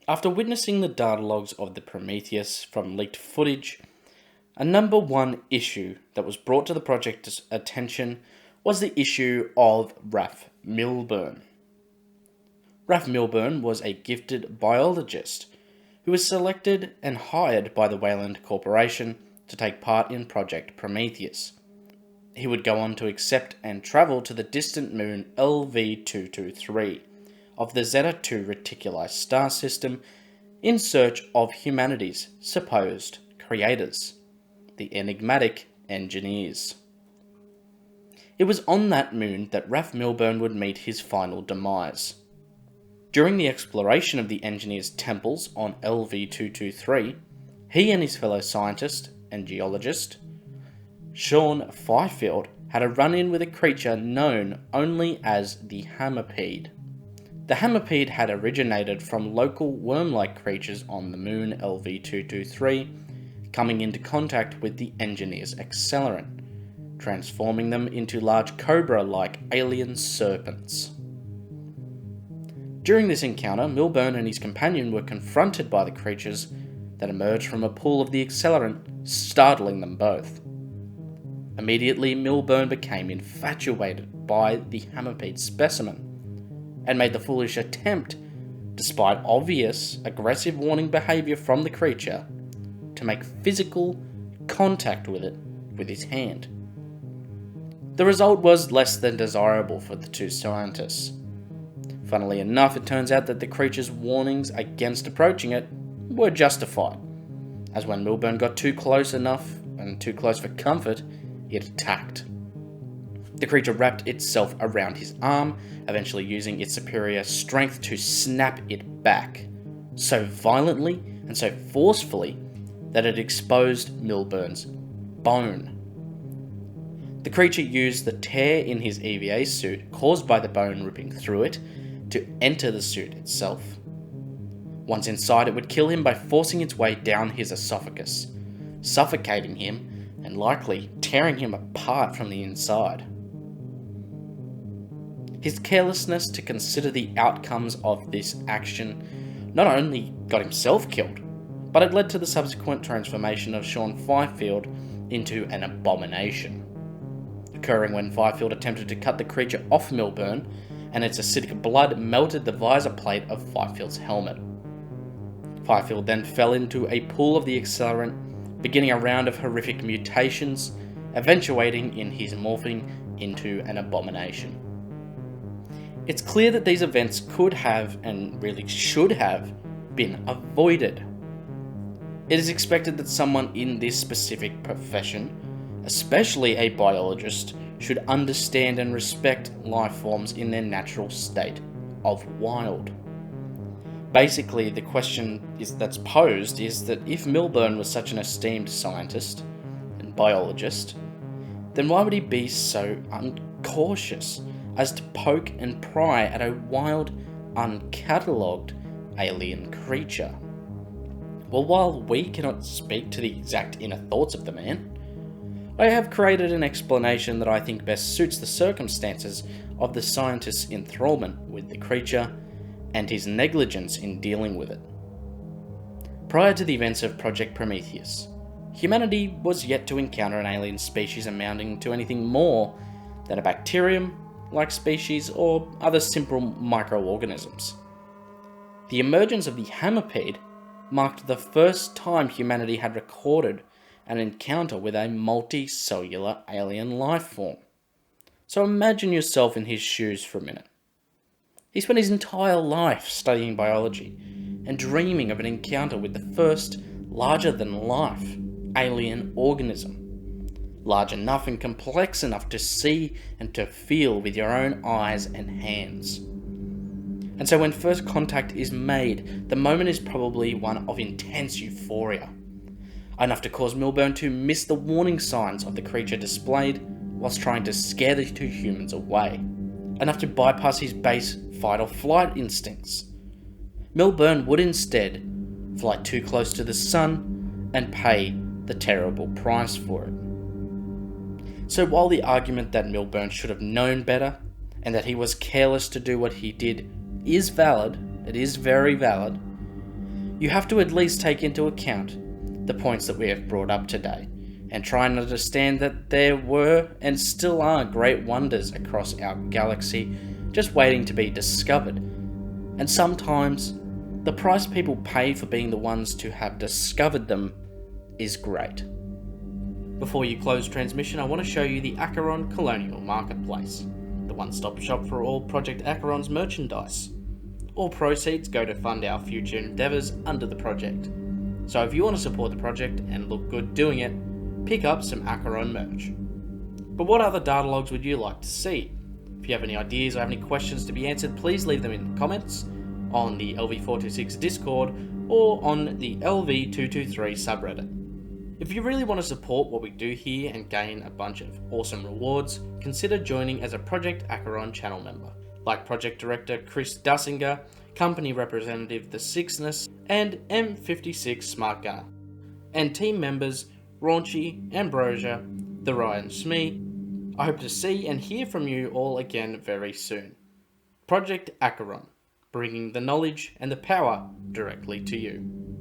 After witnessing the data logs of the Prometheus from leaked footage, a number one issue that was brought to the project's attention was the issue of Ralph Millburn. Ralph Millburn was a gifted biologist who was selected and hired by the Wayland Corporation to take part in Project Prometheus. He would go on to accept and travel to the distant moon LV-223 of the Zeta-2 Reticuli star system in search of humanity's supposed creators, the enigmatic engineers. It was on that moon that Ralph Millburn would meet his final demise. During the exploration of the engineers' temples on LV-223, he and his fellow scientist and geologist, Sean Fifield, had a run-in with a creature known only as the HAMMERPEDE. The HAMMERPEDE had originated from local worm-like creatures on the moon LV-223, coming into contact with the engineers' accelerant, transforming them into large cobra-like alien serpents. During this encounter, Millburn and his companion were confronted by the creatures that emerged from a pool of the accelerant, startling them both. Immediately, Millburn became infatuated by the HAMMERPEDE specimen, and made the foolish attempt, despite obvious aggressive warning behaviour from the creature, to make physical contact with it with his hand. The result was less than desirable for the two scientists. Funnily enough, it turns out that the creature's warnings against approaching it were justified, as when Millburn got too close enough and too close for comfort, it attacked. The creature wrapped itself around his arm, eventually using its superior strength to snap it back, so violently and so forcefully that it exposed Millburn's bone. The creature used the tear in his EVA suit caused by the bone ripping through it to enter the suit itself. Once inside, it would kill him by forcing its way down his esophagus, suffocating him and likely tearing him apart from the inside. His carelessness to consider the outcomes of this action not only got himself killed, but it led to the subsequent transformation of Sean Fifield into an abomination, occurring when Fifield attempted to cut the creature off Millburn, and its acidic blood melted the visor plate of Fifield's helmet. Fifield then fell into a pool of the accelerant, beginning a round of horrific mutations, eventuating in his morphing into an abomination. It's clear that these events could have, and really should have, been avoided. It is expected that someone in this specific profession, especially a biologist, should understand and respect life forms in their natural state of wild. Basically, the question that's posed is that if Millburn was such an esteemed scientist and biologist, then why would he be so uncautious as to poke and pry at a wild, uncatalogued alien creature? Well, while we cannot speak to the exact inner thoughts of the man, I have created an explanation that I think best suits the circumstances of the scientist's enthrallment with the creature and his negligence in dealing with it. Prior to the events of Project Prometheus, humanity was yet to encounter an alien species amounting to anything more than a bacterium-like species or other simple microorganisms. The emergence of the HAMMERPEDE marked the first time humanity had recorded an encounter with a multicellular alien life form. So imagine yourself in his shoes for a minute. He spent his entire life studying biology and dreaming of an encounter with the first larger-than-life alien organism, large enough and complex enough to see and to feel with your own eyes and hands. And so when first contact is made, the moment is probably one of intense euphoria, enough to cause Millburn to miss the warning signs of the creature displayed whilst trying to scare the two humans away, enough to bypass his base fight or flight instincts. Millburn would instead fly too close to the sun and pay the terrible price for it. So while the argument that Millburn should have known better and that he was careless to do what he did is valid, it is very valid, You have to at least take into account the points that we have brought up today, and try and understand that there were and still are great wonders across our galaxy just waiting to be discovered. And sometimes, the price people pay for being the ones to have discovered them is great. Before you close transmission, I want to show you the ACHERON Colonial Marketplace, the one-stop shop for all Project ACHERON's merchandise. All proceeds go to fund our future endeavours under the project. So if you want to support the project and look good doing it, pick up some ACHERON merch. But what other data logs would you like to see? If you have any ideas or have any questions to be answered, please leave them in the comments, on the LV426 Discord, or on the LV223 subreddit. If you really want to support what we do here and gain a bunch of awesome rewards, consider joining as a Project ACHERON channel member, like Project Director Chris Dasinger, Company Representative TheSixxness, and M56 Smart Gunner, and team members Raunchy, Ambrosia, TheRyanSmee. I hope to see and hear from you all again very soon. Project ACHERON, bringing the knowledge and the power directly to you.